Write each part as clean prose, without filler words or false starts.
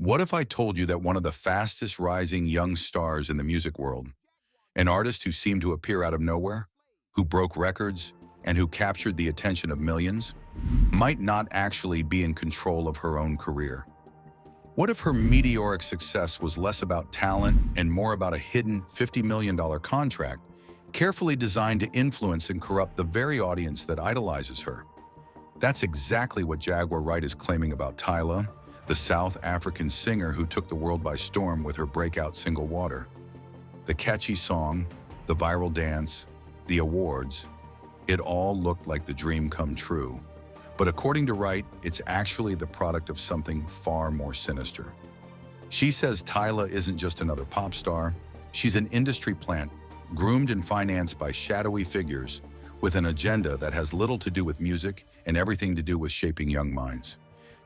What if I told you that one of the fastest rising young stars in the music world, an artist who seemed to appear out of nowhere, who broke records, and who captured the attention of millions, might not actually be in control of her own career? What if her meteoric success was less about talent and more about a hidden $50 million contract, carefully designed to influence and corrupt the very audience that idolizes her? That's exactly what Jaguar Wright is claiming about Tyla, the South African singer who took the world by storm with her breakout single Water. The catchy song, the viral dance, the awards, it all looked like the dream come true. But according to Wright, it's actually the product of something far more sinister. She says Tyla isn't just another pop star, she's an industry plant, groomed and financed by shadowy figures, with an agenda that has little to do with music and everything to do with shaping young minds.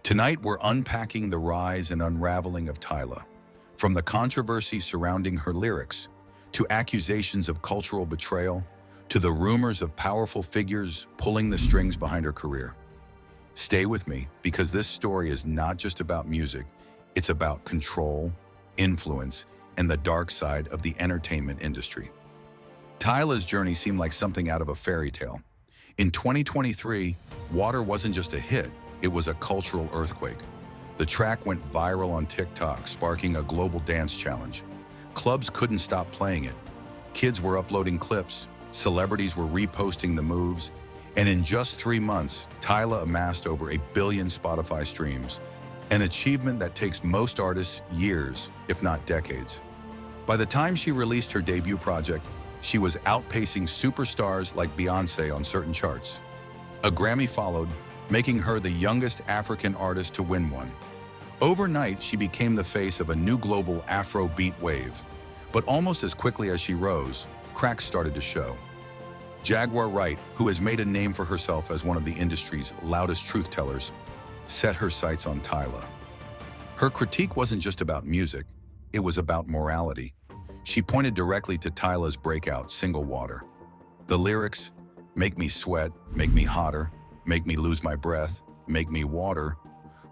Tonight, we're unpacking the rise and unraveling of Tyla, from the controversy surrounding her lyrics, to accusations of cultural betrayal, to the rumors of powerful figures pulling the strings behind her career. Stay with me, because this story is not just about music, it's about control, influence, and the dark side of the entertainment industry. Tyla's journey seemed like something out of a fairy tale. In 2023, Water wasn't just a hit, it was a cultural earthquake. The track went viral on TikTok, sparking a global dance challenge. Clubs couldn't stop playing it. Kids were uploading clips, celebrities were reposting the moves, and in just 3 months, Tyla amassed over 1 billion Spotify streams, an achievement that takes most artists years, if not decades. By the time she released her debut project, she was outpacing superstars like Beyoncé on certain charts. A Grammy followed, making her the youngest African artist to win one. Overnight, she became the face of a new global Afro-beat wave. But almost as quickly as she rose, cracks started to show. Jaguar Wright, who has made a name for herself as one of the industry's loudest truth-tellers, set her sights on Tyla. Her critique wasn't just about music, it was about morality. She pointed directly to Tyla's breakout single Water. The lyrics, "Make me sweat, make me hotter, make me lose my breath, make me water,"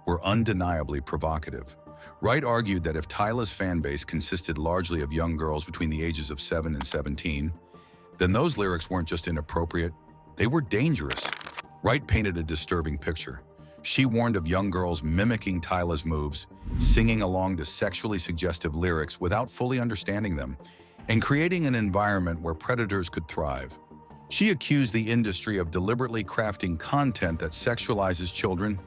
were undeniably provocative. Wright argued that if Tyla's fan base consisted largely of young girls between the ages of 7 and 17, then those lyrics weren't just inappropriate, they were dangerous. Wright painted a disturbing picture. She warned of young girls mimicking Tyla's moves, singing along to sexually suggestive lyrics without fully understanding them, and creating an environment where predators could thrive. She accused the industry of deliberately crafting content that sexualizes children,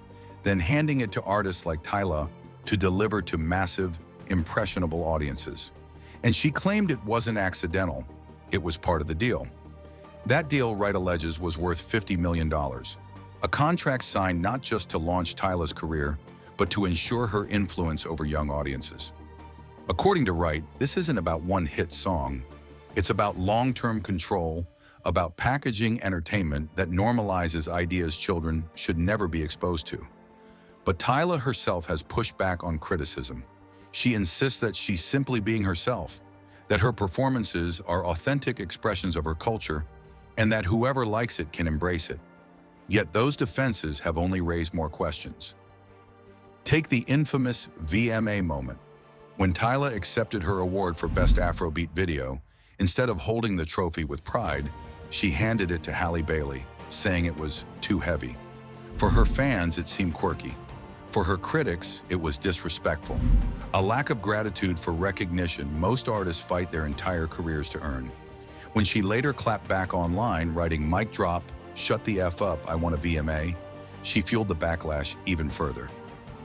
then handing it to artists like Tyla to deliver to massive, impressionable audiences. And she claimed it wasn't accidental, it was part of the deal. That deal, Wright alleges, was worth $50 million. A contract signed not just to launch Tyla's career, but to ensure her influence over young audiences. According to Wright, this isn't about one hit song. It's about long-term control, about packaging entertainment that normalizes ideas children should never be exposed to. But Tyla herself has pushed back on criticism. She insists that she's simply being herself, that her performances are authentic expressions of her culture, and that whoever likes it can embrace it. Yet those defenses have only raised more questions. Take the infamous VMA moment. When Tyla accepted her award for Best Afrobeat Video, instead of holding the trophy with pride, she handed it to Halle Bailey, saying it was too heavy. For her fans, it seemed quirky. For her critics, it was disrespectful. A lack of gratitude for recognition most artists fight their entire careers to earn. When she later clapped back online, writing "Mic drop, shut the F up, I want a VMA," she fueled the backlash even further.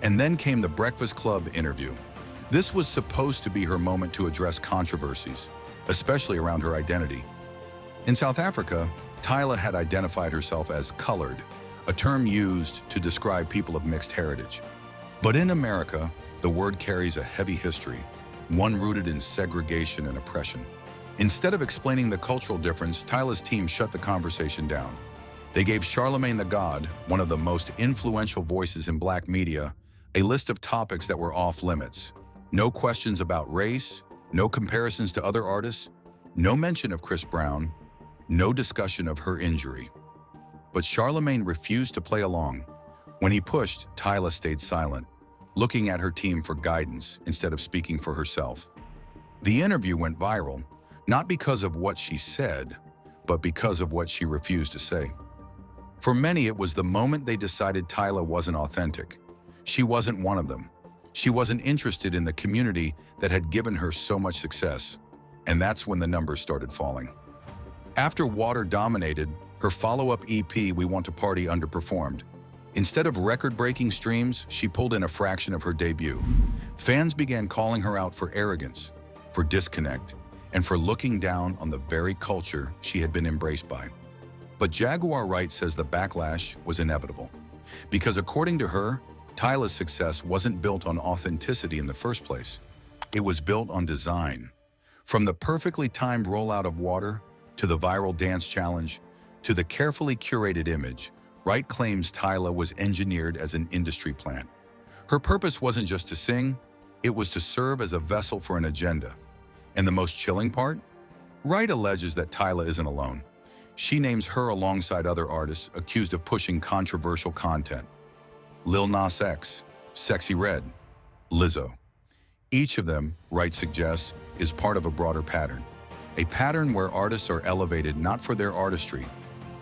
And then came the Breakfast Club interview. This was supposed to be her moment to address controversies, especially around her identity. In South Africa, Tyla had identified herself as colored, a term used to describe people of mixed heritage. But in America, the word carries a heavy history, one rooted in segregation and oppression. Instead of explaining the cultural difference, Tyla's team shut the conversation down. They gave Charlemagne the God, one of the most influential voices in Black media, a list of topics that were off limits. No questions about race, no comparisons to other artists, no mention of Chris Brown, no discussion of her injury. But Charlemagne refused to play along. When he pushed, Tyla stayed silent. looking at her team for guidance instead of speaking for herself. The interview went viral, not because of what she said, but because of what she refused to say. For many, it was the moment they decided Tyla wasn't authentic. She wasn't one of them. She wasn't interested in the community that had given her so much success. And that's when the numbers started falling. After Water dominated, her follow-up EP, We Want to Party, underperformed. Instead of record-breaking streams, she pulled in a fraction of her debut. Fans began calling her out for arrogance, for disconnect, and for looking down on the very culture she had been embraced by. But Jaguar Wright says the backlash was inevitable. Because according to her, Tyla's success wasn't built on authenticity in the first place. It was built on design. From the perfectly timed rollout of Water, to the viral dance challenge, to the carefully curated image, Wright claims Tyla was engineered as an industry plant. Her purpose wasn't just to sing, it was to serve as a vessel for an agenda. And the most chilling part? Wright alleges that Tyla isn't alone. She names her alongside other artists accused of pushing controversial content. Lil Nas X, Sexy Red, Lizzo. Each of them, Wright suggests, is part of a broader pattern. A pattern where artists are elevated not for their artistry,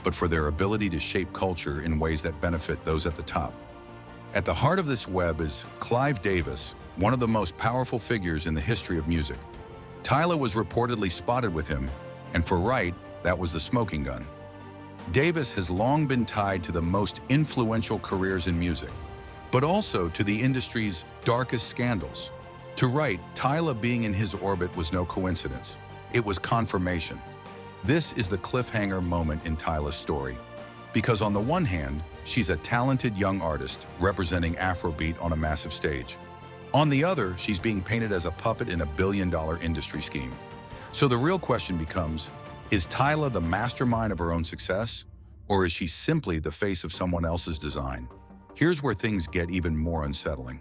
but for their ability to shape culture in ways that benefit those at the top. At the heart of this web is Clive Davis, one of the most powerful figures in the history of music. Tyla was reportedly spotted with him, and for Wright, that was the smoking gun. Davis has long been tied to the most influential careers in music, but also to the industry's darkest scandals. To Wright, Tyla being in his orbit was no coincidence. It was confirmation. This is the cliffhanger moment in Tyla's story. Because on the one hand, she's a talented young artist representing Afrobeat on a massive stage. On the other, she's being painted as a puppet in a billion-dollar industry scheme. So the real question becomes, is Tyla the mastermind of her own success, or is she simply the face of someone else's design? Here's where things get even more unsettling.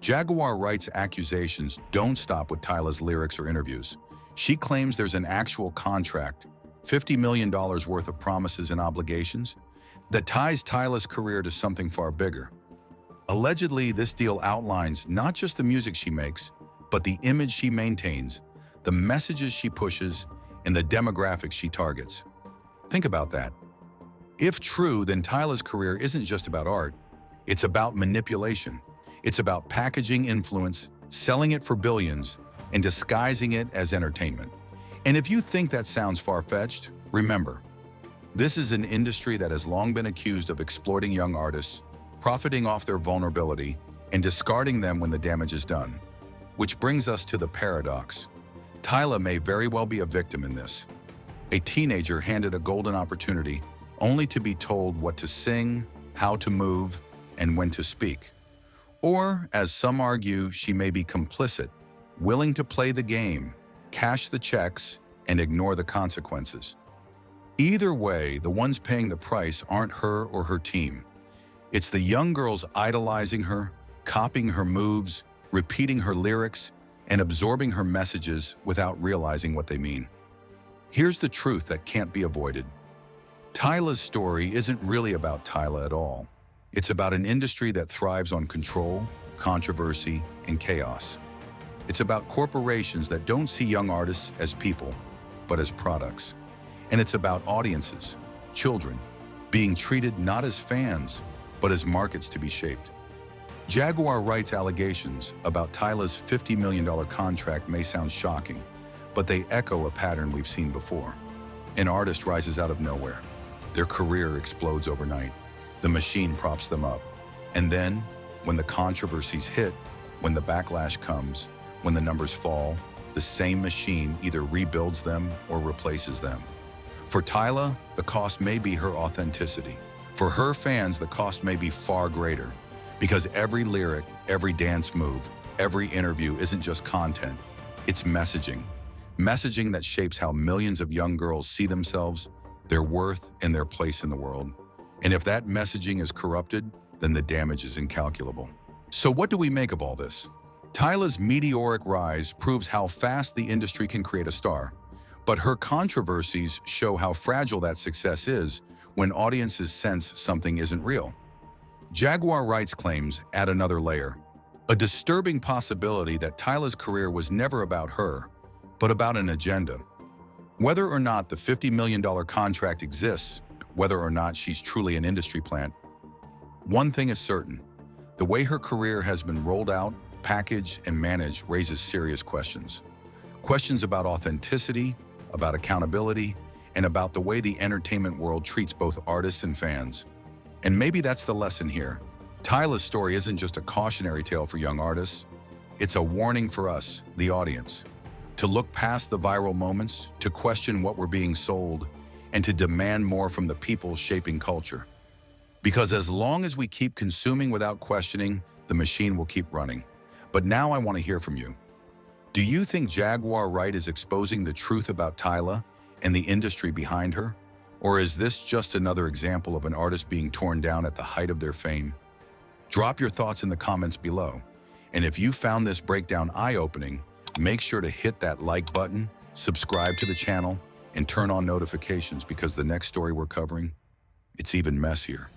Jaguar Wright's accusations don't stop with Tyla's lyrics or interviews. She claims there's an actual contract, $50 million worth of promises and obligations, that ties Tyla's career to something far bigger. Allegedly, this deal outlines not just the music she makes, but the image she maintains, the messages she pushes, and the demographics she targets. Think about that. If true, then Tyla's career isn't just about art. It's about manipulation. It's about packaging influence, selling it for billions, and disguising it as entertainment. And if you think that sounds far-fetched, remember, this is an industry that has long been accused of exploiting young artists, profiting off their vulnerability, and discarding them when the damage is done. Which brings us to the paradox. Tyla may very well be a victim in this. A teenager handed a golden opportunity only to be told what to sing, how to move, and when to speak. Or, as some argue, she may be complicit, willing to play the game, cash the checks, and ignore the consequences. Either way, the ones paying the price aren't her or her team. It's the young girls idolizing her, copying her moves, repeating her lyrics, and absorbing her messages without realizing what they mean. Here's the truth that can't be avoided. Tyla's story isn't really about Tyla at all. It's about an industry that thrives on control, controversy, and chaos. It's about corporations that don't see young artists as people, but as products. And it's about audiences, children, being treated not as fans, but as markets to be shaped. Jaguar Wright's allegations about Tyla's $50 million contract may sound shocking, but they echo a pattern we've seen before. An artist rises out of nowhere. Their career explodes overnight. The machine props them up. And then, when the controversies hit, when the backlash comes, when the numbers fall, the same machine either rebuilds them or replaces them. For Tyla, the cost may be her authenticity. For her fans, the cost may be far greater, because every lyric, every dance move, every interview isn't just content, it's messaging. Messaging that shapes how millions of young girls see themselves, their worth, and their place in the world. And if that messaging is corrupted, then the damage is incalculable. So what do we make of all this? Tyla's meteoric rise proves how fast the industry can create a star, but her controversies show how fragile that success is when audiences sense something isn't real. Jaguar Wright's claims add another layer. A disturbing possibility that Tyla's career was never about her, but about an agenda. Whether or not the $50 million contract exists, whether or not she's truly an industry plant, one thing is certain: the way her career has been rolled out, packaged, and managed raises serious questions. Questions about authenticity, about accountability, and about the way the entertainment world treats both artists and fans. And maybe that's the lesson here. Tyla's story isn't just a cautionary tale for young artists. It's a warning for us, the audience, to look past the viral moments, to question what we're being sold, and to demand more from the people shaping culture. Because as long as we keep consuming without questioning, the machine will keep running. But now I want to hear from you. Do you think Jaguar Wright is exposing the truth about Tyla and the industry behind her? Or is this just another example of an artist being torn down at the height of their fame? Drop your thoughts in the comments below. And if you found this breakdown eye-opening, make sure to hit that like button, subscribe to the channel, and turn on notifications, because the next story we're covering, it's even messier.